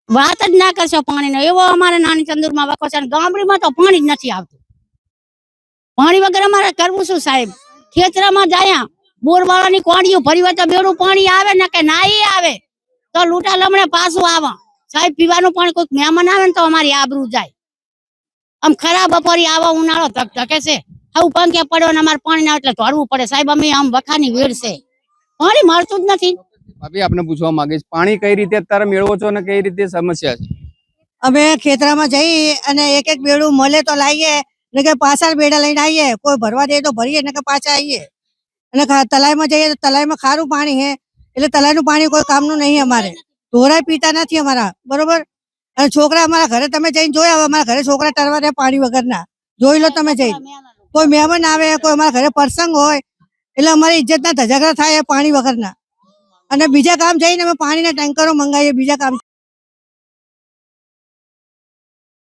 વાત જ ના કરશો પાણીનો. એવો અમારે નાની ચંદુરમાં વખો છે. ગામડીમાં તો પાણી જ નથી આવતું. પાણી વગર અમારે કરવું શું સાહેબ? ખેતરામાં જાય બોરવાળાની કોણીઓ ભરી હોય તો બેડું પાણી આવે ને કે ના આવે તો લૂંટા લમણે પાછું આવે સાહેબ. પીવાનું પાણી કોઈ મહેમાન આવે ને તો અમારી આબરૂ જાય. આમ ખરાબ બપોરી આવો ઉનાળો ધકે છે. આવું પંખે પડ્યો ને અમારે પાણી ના એટલે ધોળવું પડે સાહેબ. અમે આમ વખાની વેડ છે, પાણી મળતું જ નથી. ભાભી આપને પૂછવા માંગીશ, પાણી કઈ રીતે અત્યારે મેળવો છો અને કઈ રીતે સમસ્યા છે? અમે ખેતરામાં જઈ અને એક એક બેડું મળે તો લાવીએ ને કે પાછળ બેડા લઈને આવીએ. કોઈ ભરવા દે તો ભરીએ ને કે પાછા આવીએ. અને તલાઈમાં જઈએ તો તલાઈમાં ખારું પાણી છે એટલે તલાઈનું પાણી કોઈ કામનું નહીં. અમારે ઢોરાય પીતા નથી અમારા, બરોબર. અને છોકરા અમારા ઘરે તમે જઈને જોયા, અમારા ઘરે છોકરા તરવા દે પાણી વગરના. જોઈ લો તમે જઈને. કોઈ મહેમાન આવે, કોઈ અમારા ઘરે પ્રસંગ હોય એટલે અમારી ઇજ્જતના ધજાગરા થાય પાણી વગરના. અને બીજા કામ જઈને અમે પાણીના ટેન્કરો મંગાવીએ બીજા કામ.